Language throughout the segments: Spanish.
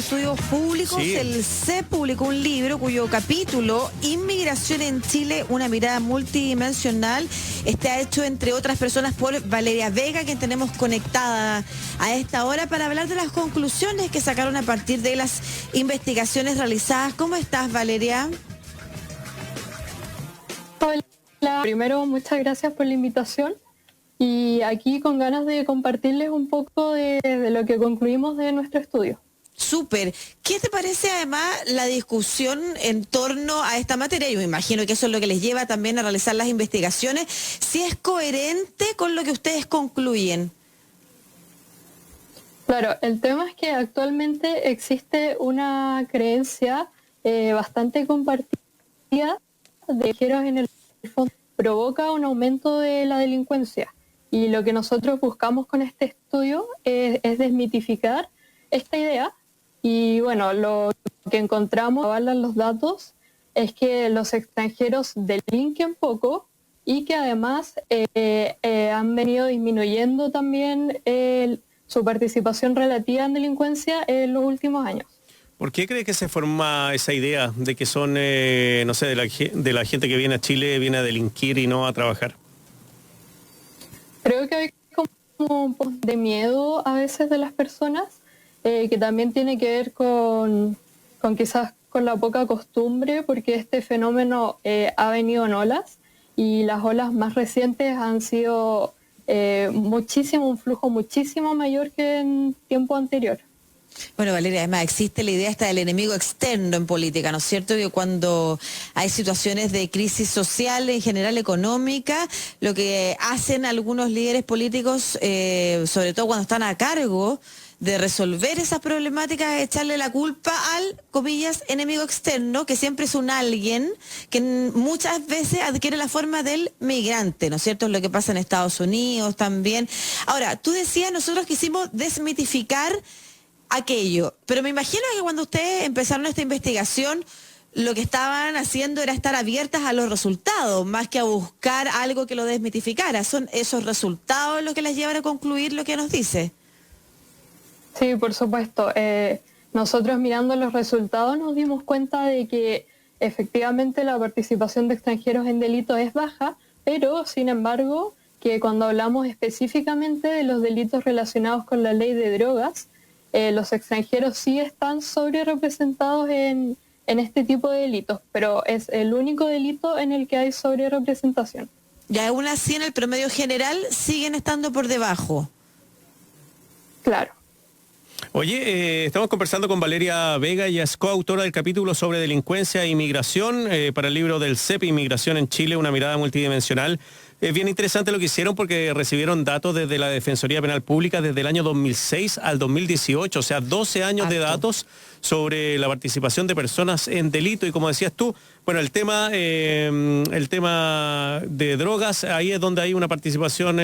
Estudios Públicos, Sí. el CEP publicó un libro cuyo capítulo, Inmigración en Chile, una mirada multidimensional, está hecho entre otras personas por Valeria Vega, quien tenemos conectada a esta hora para hablar de las conclusiones que sacaron a partir de las investigaciones realizadas. ¿Cómo estás, Valeria? Hola, primero muchas gracias por la invitación y aquí con ganas de compartirles un poco de lo que concluimos de nuestro estudio. Súper. ¿Qué te parece además la discusión en torno a esta materia? Yo me imagino que eso es lo que les lleva también a realizar las investigaciones. Si es coherente con lo que ustedes concluyen. Claro, el tema es que actualmente existe una creencia bastante compartida de que en el fondo provoca un aumento de la delincuencia. Y lo que nosotros buscamos con este estudio es desmitificar esta idea. Y bueno, lo que encontramos, avalan los datos, es que los extranjeros delinquen poco y que además han venido disminuyendo también su participación relativa en delincuencia en los últimos años. ¿Por qué cree que se forma esa idea de que son, no sé, de la gente que viene a Chile, viene a delinquir y no a trabajar? Creo que hay como un poco de miedo a veces de las personas, que también tiene que ver con quizás con la poca costumbre, porque este fenómeno ha venido en olas y las olas más recientes han sido un flujo muchísimo mayor que en tiempo anterior. Bueno, Valeria, además existe la idea esta del enemigo externo en política, ¿no es cierto? Que cuando hay situaciones de crisis social, en general económica, lo que hacen algunos líderes políticos, sobre todo cuando están a cargo de resolver esas problemáticas, es echarle la culpa al, comillas, enemigo externo, que siempre es un alguien que muchas veces adquiere la forma del migrante, ¿no es cierto? Es lo que pasa en Estados Unidos también. Ahora, tú decías, nosotros quisimos desmitificar aquello, pero me imagino que cuando ustedes empezaron esta investigación, lo que estaban haciendo era estar abiertas a los resultados, más que a buscar algo que lo desmitificara. ¿Son esos resultados los que les llevan a concluir lo que nos dice? Sí, por supuesto. Nosotros mirando los resultados nos dimos cuenta de que efectivamente la participación de extranjeros en delitos es baja, pero sin embargo que cuando hablamos específicamente de los delitos relacionados con la ley de drogas, los extranjeros sí están sobre representados en este tipo de delitos, pero es el único delito en el que hay sobre representación. Y aún así en el promedio general siguen estando por debajo. Claro. Oye, estamos conversando con Valeria Vega, ella es coautora del capítulo sobre delincuencia e inmigración para el libro del CEP, Inmigración en Chile, una mirada multidimensional. Es bien interesante lo que hicieron porque recibieron datos desde la Defensoría Penal Pública desde el año 2006 al 2018, o sea, 12 años de datos sobre la participación de personas en delito. Y como decías tú, bueno, el tema de drogas, ahí es donde hay una participación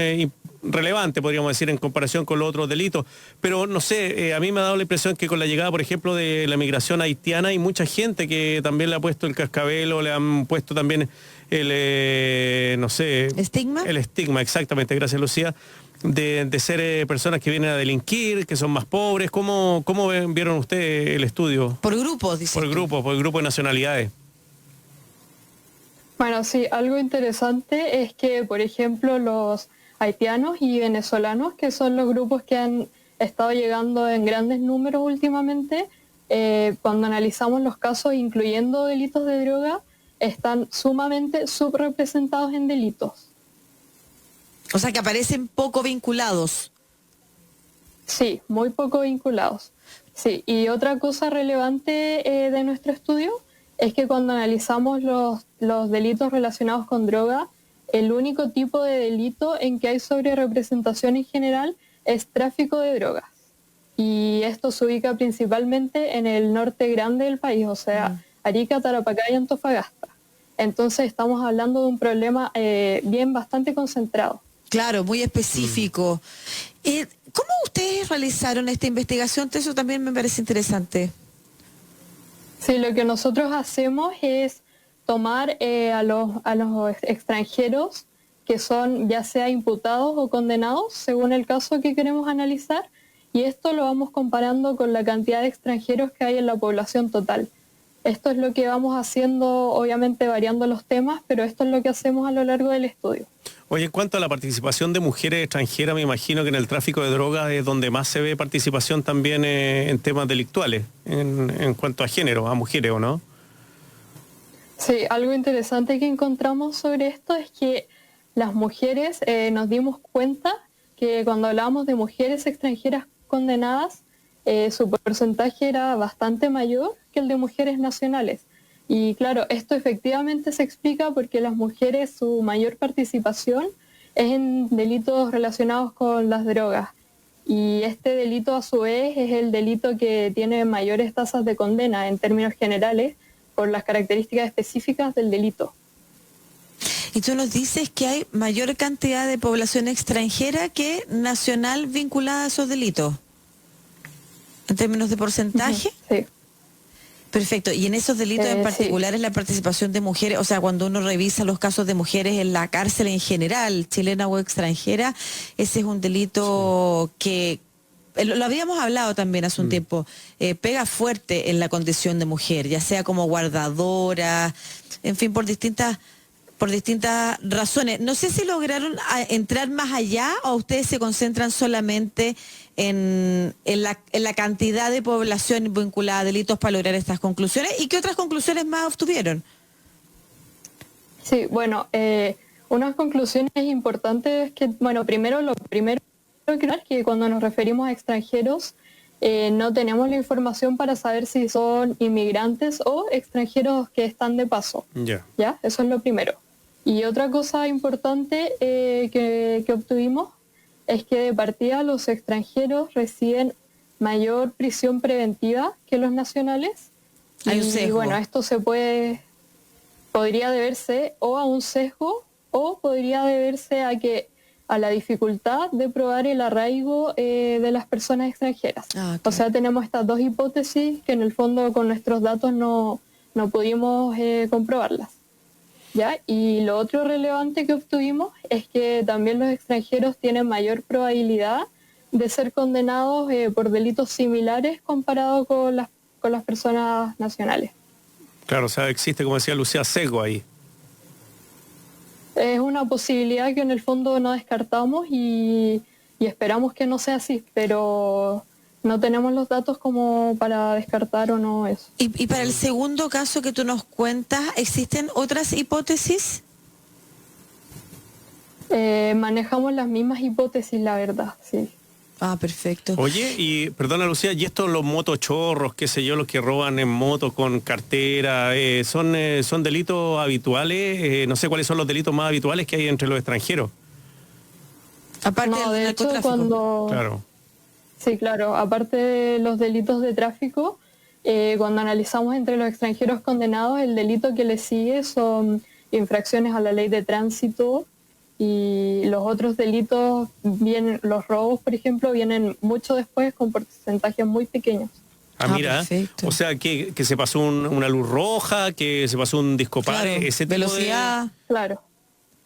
relevante, podríamos decir, en comparación con los otros delitos. Pero no sé, a mí me ha dado la impresión que con la llegada, por ejemplo, de la migración haitiana, hay mucha gente que también le ha puesto el cascabel o le han puesto también el, no sé... ¿Estigma? El estigma, exactamente, gracias Lucía, de ser personas que vienen a delinquir, que son más pobres. ¿Cómo vieron ustedes el estudio? Por grupos, dice. Por el grupo de nacionalidades. Bueno, sí, algo interesante es que, por ejemplo, los haitianos y venezolanos, que son los grupos que han estado llegando en grandes números últimamente, cuando analizamos los casos, incluyendo delitos de droga, están sumamente subrepresentados en delitos. O sea, que aparecen poco vinculados. Sí, muy poco vinculados. Sí, y otra cosa relevante de nuestro estudio es que cuando analizamos los delitos relacionados con droga, el único tipo de delito en que hay sobrerepresentación en general es tráfico de drogas. Y esto se ubica principalmente en el norte grande del país, o sea, Arica, Tarapacá y Antofagasta. Entonces estamos hablando de un problema bien bastante concentrado. Claro, muy específico. ¿Cómo ustedes realizaron esta investigación? Eso también me parece interesante. Sí, lo que nosotros hacemos es tomar a los extranjeros que son ya sea imputados o condenados, según el caso que queremos analizar, y esto lo vamos comparando con la cantidad de extranjeros que hay en la población total. Esto es lo que vamos haciendo, obviamente variando los temas, pero esto es lo que hacemos a lo largo del estudio. Oye, en cuanto a la participación de mujeres extranjeras, me imagino que en el tráfico de drogas es donde más se ve participación también en temas delictuales, en cuanto a género, a mujeres, ¿o no? Sí, algo interesante que encontramos sobre esto es que las mujeres, nos dimos cuenta que cuando hablábamos de mujeres extranjeras condenadas, su porcentaje era bastante mayor que el de mujeres nacionales. Y claro, esto efectivamente se explica porque las mujeres, su mayor participación es en delitos relacionados con las drogas. Y este delito a su vez es el delito que tiene mayores tasas de condena en términos generales por las características específicas del delito. Y tú nos dices que hay mayor cantidad de población extranjera que nacional vinculada a esos delitos, en términos de porcentaje. Sí. Perfecto. Y en esos delitos en particular sí. es la participación de mujeres, o sea, cuando uno revisa los casos de mujeres en la cárcel en general, chilena o extranjera, ese es un delito que, lo habíamos hablado también hace un tiempo, pega fuerte en la condición de mujer, ya sea como guardadora, en fin, por distintas razones. No sé si lograron entrar más allá o ustedes se concentran solamente en la cantidad de población vinculada a delitos para lograr estas conclusiones. ¿Y qué otras conclusiones más obtuvieron? Sí, bueno, unas conclusiones importantes que, bueno, lo primero es que cuando nos referimos a extranjeros, no tenemos la información para saber si son inmigrantes o extranjeros que están de paso. ¿Ya? Eso es lo primero. Y otra cosa importante que obtuvimos es que de partida los extranjeros reciben mayor prisión preventiva que los nacionales. Hay un y sesgo. bueno, esto podría deberse o a un sesgo o podría deberse a la dificultad de probar el arraigo de las personas extranjeras. Claro. O sea, tenemos estas dos hipótesis que en el fondo con nuestros datos no pudimos comprobarlas. ¿Ya? Y lo otro relevante que obtuvimos es que también los extranjeros tienen mayor probabilidad de ser condenados por delitos similares comparado con las personas nacionales. Claro, o sea, existe, como decía Lucía, sesgo ahí. Es una posibilidad que en el fondo no descartamos y esperamos que no sea así, pero no tenemos los datos como para descartar o no eso. Y para el segundo caso que tú nos cuentas, ¿existen otras hipótesis? Manejamos las mismas hipótesis, la verdad, sí. Ah, perfecto. Oye, y perdona Lucía, ¿y estos los motochorros, qué sé yo, los que roban en moto con cartera, son delitos habituales? No sé cuáles son los delitos más habituales que hay entre los extranjeros. Aparte No, del de hecho, narcotráfico. Claro. Sí, claro. Aparte de los delitos de tráfico, cuando analizamos entre los extranjeros condenados, el delito que le sigue son infracciones a la ley de tránsito y los otros delitos, los robos, por ejemplo, vienen mucho después con porcentajes muy pequeños. Mira, perfecto. O sea, que se pasó una luz roja, que se pasó un disco Claro, ese tipo velocidad. Claro.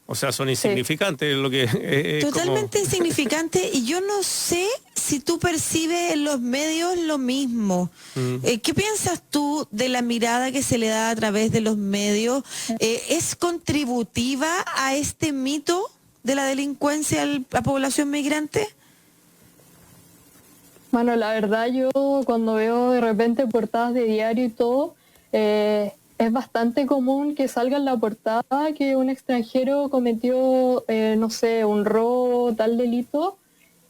O sea, son insignificantes lo que... Totalmente insignificante, y yo no sé si tú percibes en los medios lo mismo. ¿Qué piensas tú de la mirada que se le da a través de los medios? ¿Es contributiva a este mito de la delincuencia a la población migrante? Bueno, la verdad yo cuando veo de repente portadas de diario y todo, es bastante común que salga en la portada que un extranjero cometió, no sé, un robo, tal delito,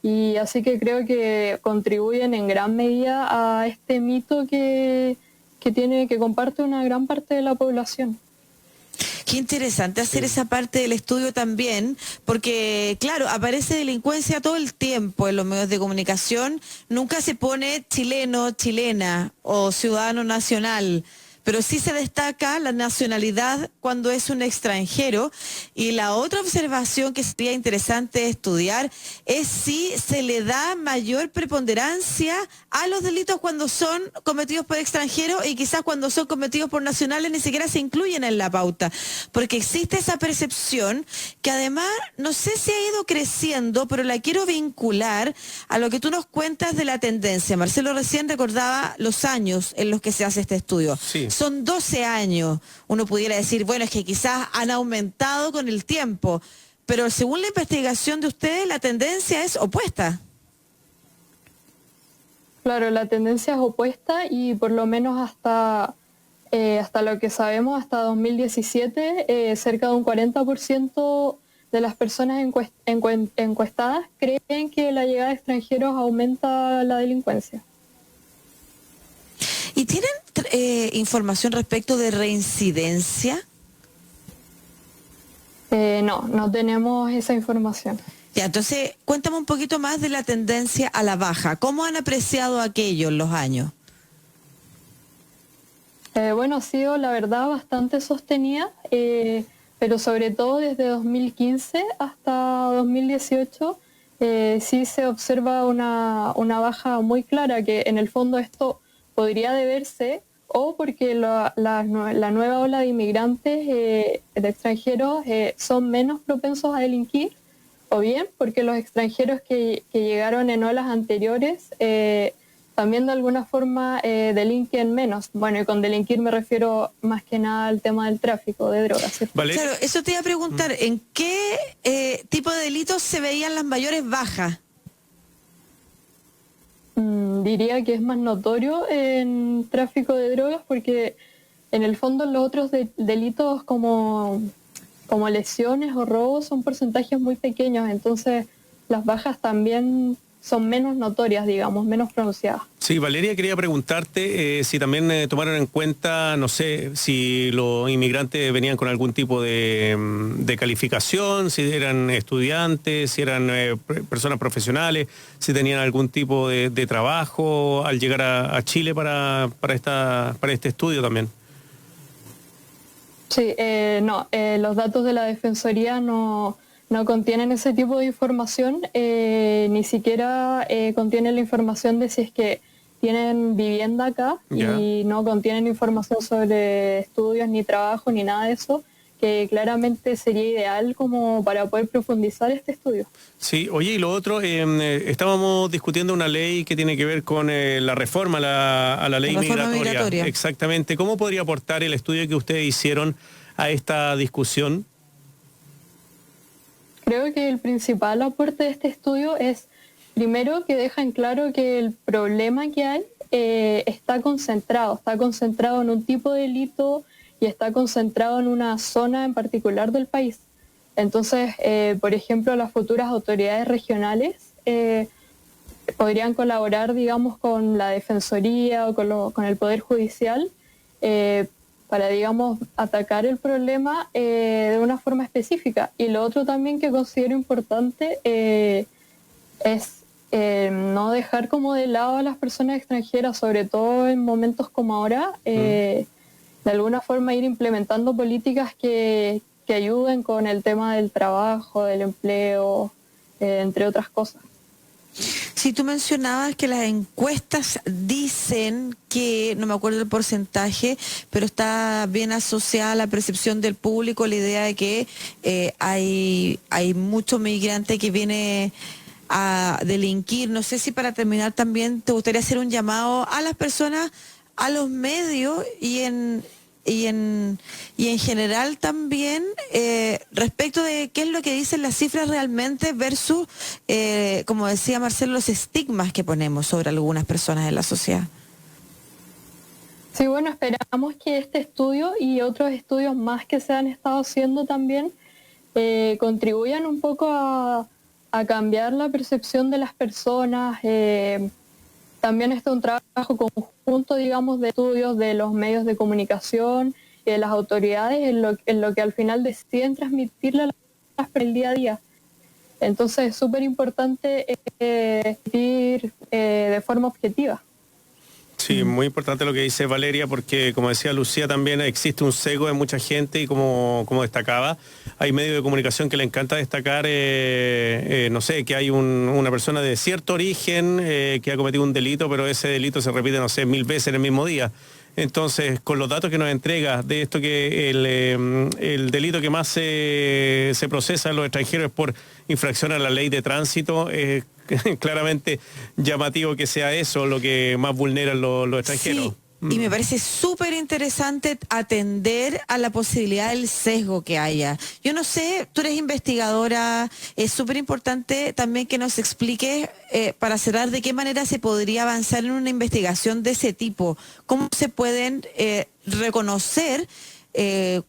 y así que creo que contribuyen en gran medida a este mito que comparte una gran parte de la población. Qué interesante hacer esa parte del estudio también, porque claro, aparece delincuencia todo el tiempo en los medios de comunicación, nunca se pone chileno, chilena o ciudadano nacional, pero sí se destaca la nacionalidad cuando es un extranjero. Y la otra observación que sería interesante estudiar es si se le da mayor preponderancia a los delitos cuando son cometidos por extranjeros y quizás cuando son cometidos por nacionales ni siquiera se incluyen en la pauta, porque existe esa percepción que además no sé si ha ido creciendo, pero la quiero vincular a lo que tú nos cuentas de la tendencia. Marcelo recién recordaba los años en los que se hace este estudio. Sí. Son 12 años. Uno pudiera decir, bueno, es que quizás han aumentado con el tiempo, pero según la investigación de ustedes, la tendencia es opuesta. Claro, la tendencia es opuesta y por lo menos hasta lo que sabemos, hasta 2017, cerca de un 40% de las personas encuestadas creen que la llegada de extranjeros aumenta la delincuencia. ¿Y tienen información respecto de reincidencia? No tenemos esa información. Ya, entonces, cuéntame un poquito más de la tendencia a la baja. ¿Cómo han apreciado aquello en los años? Bueno, ha sido, la verdad, bastante sostenida, pero sobre todo desde 2015 hasta 2018 sí se observa una baja muy clara, que en el fondo esto podría deberse o porque la nueva ola de inmigrantes de extranjeros son menos propensos a delinquir, o bien porque los extranjeros que llegaron en olas anteriores también de alguna forma delinquen menos. Bueno, y con delinquir me refiero más que nada al tema del tráfico de drogas, ¿cierto? Vale. Claro, eso te iba a preguntar, ¿en qué tipo de delitos se veían las mayores bajas? Diría que es más notorio en tráfico de drogas porque en el fondo los otros delitos como lesiones o robos son porcentajes muy pequeños, entonces las bajas también son menos notorias, digamos, menos pronunciadas. Sí, Valeria, quería preguntarte si también tomaron en cuenta, no sé, si los inmigrantes venían con algún tipo de calificación, si eran estudiantes, si eran personas profesionales, si tenían algún tipo de trabajo al llegar a Chile para este estudio también. Sí, los datos de la Defensoría no contienen ese tipo de información, ni siquiera contienen la información de si es que tienen vivienda acá y no contienen información sobre estudios, ni trabajo, ni nada de eso, que claramente sería ideal como para poder profundizar este estudio. Sí, oye, y lo otro, estábamos discutiendo una ley que tiene que ver con la reforma a la ley migratoria. Exactamente. ¿Cómo podría aportar el estudio que ustedes hicieron a esta discusión? Creo que el principal aporte de este estudio es, primero, que deja en claro que el problema que hay está concentrado en un tipo de delito y está concentrado en una zona en particular del país. Entonces, por ejemplo, las futuras autoridades regionales podrían colaborar, digamos, con la Defensoría o con el Poder Judicial para, digamos, atacar el problema de una forma específica. Y lo otro también que considero importante es no dejar como de lado a las personas extranjeras, sobre todo en momentos como ahora, de alguna forma ir implementando políticas que ayuden con el tema del trabajo, del empleo, entre otras cosas. Si tú mencionabas que las encuestas dicen que, no me acuerdo el porcentaje, pero está bien asociada a la percepción del público la idea de que hay mucho migrante que viene a delinquir. No sé si para terminar también te gustaría hacer un llamado a las personas, a los medios y en general también respecto de qué es lo que dicen las cifras realmente versus, como decía Marcelo, los estigmas que ponemos sobre algunas personas en la sociedad. Sí, bueno, esperamos que este estudio y otros estudios más que se han estado haciendo también contribuyan un poco a cambiar la percepción de las personas. También está un trabajo conjunto, digamos, de estudios de los medios de comunicación y de las autoridades en lo que al final deciden transmitirle a las personas por el día a día. Entonces es súper importante ir de forma objetiva. Sí, muy importante lo que dice Valeria, porque como decía Lucía, también existe un sesgo de mucha gente y como destacaba, hay medios de comunicación que le encanta destacar, no sé, que hay una persona de cierto origen que ha cometido un delito, pero ese delito se repite, no sé, 1000 veces en el mismo día. Entonces, con los datos que nos entrega de esto que el delito que más se procesa en los extranjeros es por infracción a la ley de tránsito, claramente llamativo que sea eso lo que más vulneran los extranjeros. Sí. Y me parece súper interesante atender a la posibilidad del sesgo que haya. Yo no sé, tú eres investigadora, es súper importante también que nos expliques, para cerrar, de qué manera se podría avanzar en una investigación de ese tipo. ¿Cómo se pueden reconocer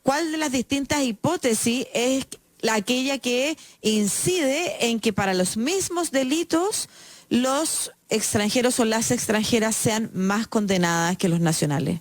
cuál de las distintas hipótesis es aquella que incide en que para los mismos delitos los extranjeros o las extranjeras sean más condenadas que los nacionales?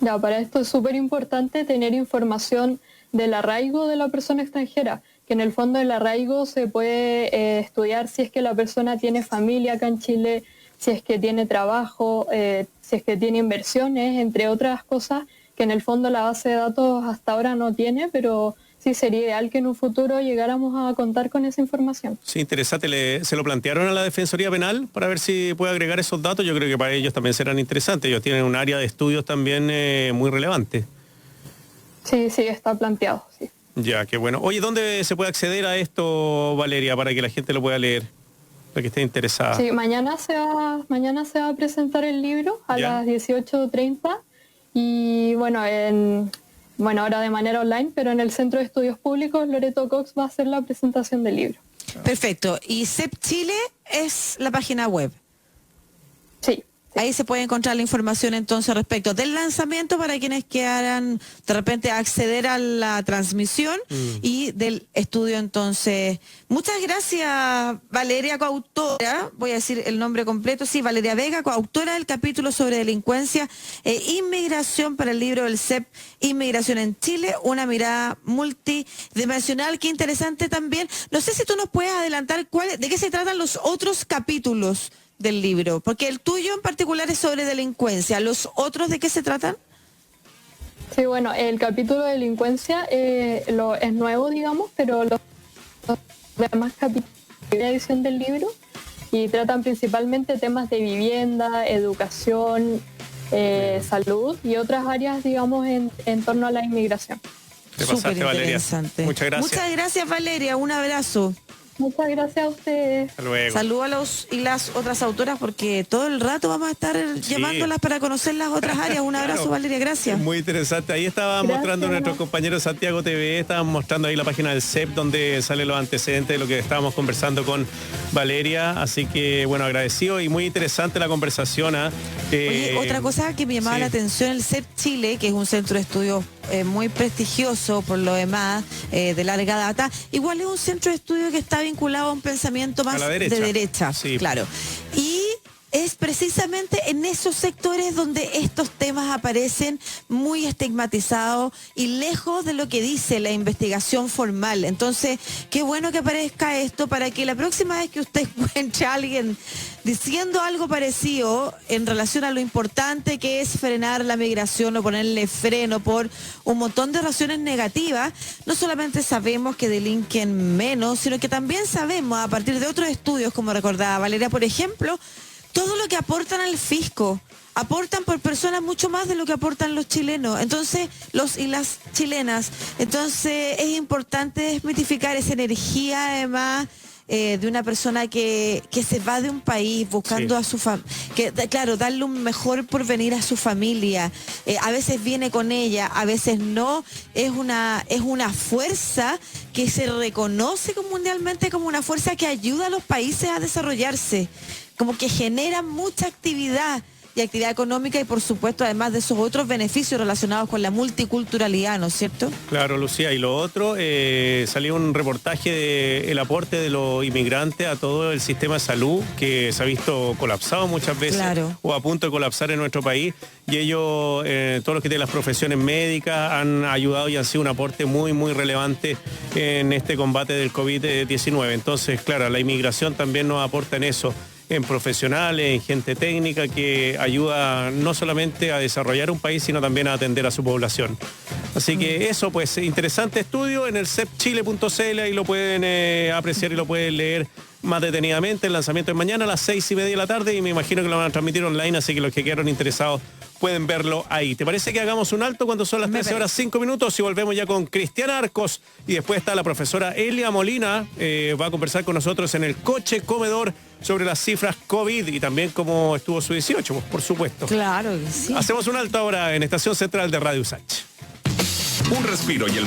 Ya, para esto es súper importante tener información del arraigo de la persona extranjera, que en el fondo el arraigo se puede estudiar si es que la persona tiene familia acá en Chile, si es que tiene trabajo, si es que tiene inversiones, entre otras cosas que en el fondo la base de datos hasta ahora no tiene, pero sí sería ideal que en un futuro llegáramos a contar con esa información. Sí, interesante. ¿Se lo plantearon a la Defensoría Penal para ver si puede agregar esos datos? Yo creo que para ellos también serán interesantes. Ellos tienen un área de estudios también muy relevante. Sí, está planteado, sí. Ya, qué bueno. Oye, ¿dónde se puede acceder a esto, Valeria, para que la gente lo pueda leer, para que esté interesada? Sí, mañana se va a presentar el libro a las 18:30 y bueno, ahora de manera online, pero en el Centro de Estudios Públicos, Loreto Cox va a hacer la presentación del libro. Perfecto. ¿Y CEP Chile es la página web? Sí. Ahí se puede encontrar la información entonces respecto del lanzamiento para quienes quieran de repente acceder a la transmisión y del estudio entonces. Muchas gracias, Valeria, coautora, voy a decir el nombre completo, sí, Valeria Vega, coautora del capítulo sobre delincuencia e inmigración para el libro del CEP, Inmigración en Chile, una mirada multidimensional. Qué interesante también. No sé si tú nos puedes adelantar de qué se tratan los otros capítulos del libro, porque el tuyo en particular es sobre delincuencia. ¿Los otros de qué se tratan? Sí, bueno, el capítulo de delincuencia es nuevo, digamos, pero los demás capítulos de la edición del libro y tratan principalmente temas de vivienda, educación, salud y otras áreas, digamos, en torno a la inmigración. Te pasaste, Valeria. Muchas gracias. Muchas gracias, Valeria. Un abrazo. Muchas gracias a ustedes. Hasta luego. Saludos a los y las otras autoras, porque todo el rato vamos a estar llamándolas para conocer las otras áreas. Un abrazo, Valeria, gracias. Muy interesante. Ahí estaba mostrando nuestros compañeros Santiago TV, estaban mostrando ahí la página del CEP donde salen los antecedentes de lo que estábamos conversando con Valeria. Así que, bueno, agradecido y muy interesante la conversación. Oye, otra cosa que me llamaba la atención, el CEP Chile, que es un centro de estudios muy prestigioso por lo demás, de larga data, igual es un centro de estudio que está vinculado a un pensamiento más de derecha, sí. Claro. Y es precisamente en esos sectores donde estos temas aparecen muy estigmatizados y lejos de lo que dice la investigación formal. Entonces, qué bueno que aparezca esto para que la próxima vez que usted encuentre a alguien diciendo algo parecido en relación a lo importante que es frenar la migración o ponerle freno por un montón de razones negativas, no solamente sabemos que delinquen menos, sino que también sabemos a partir de otros estudios, como recordaba Valeria, por ejemplo, todo lo que aportan al fisco, aportan por personas mucho más de lo que aportan los chilenos, entonces los y las chilenas. Entonces es importante desmitificar esa energía, además, de una persona que se va de un país buscando a su familia, claro, darle un mejor porvenir a su familia. A veces viene con ella, a veces no. Es una fuerza que se reconoce mundialmente como una fuerza que ayuda a los países a desarrollarse, como que genera mucha actividad y actividad económica y por supuesto además de esos otros beneficios relacionados con la multiculturalidad, ¿no es cierto? Claro, Lucía, y lo otro, salió un reportaje del aporte de los inmigrantes a todo el sistema de salud que se ha visto colapsado muchas veces, o a punto de colapsar en nuestro país, y ellos, todos los que tienen las profesiones médicas, han ayudado y han sido un aporte muy, muy relevante en este combate del COVID-19. Entonces, claro, la inmigración también nos aporta en eso. en profesionales, en gente técnica que ayuda no solamente a desarrollar un país, sino también a atender a su población. Así que eso, pues, interesante estudio en el cepchile.cl, ahí lo pueden apreciar y lo pueden leer más detenidamente. El lanzamiento es mañana a las 6:30 de la tarde y me imagino que lo van a transmitir online, así que los que quedaron interesados pueden verlo ahí. ¿Te parece que hagamos un alto cuando son las 13 horas 5 minutos y volvemos ya con Cristian Arcos? Y después está la profesora Elia Molina, va a conversar con nosotros en el coche comedor sobre las cifras COVID y también cómo estuvo su 18, pues, por supuesto. Claro que sí. Hacemos un alto ahora en Estación Central de Radio Usach. Un respiro y el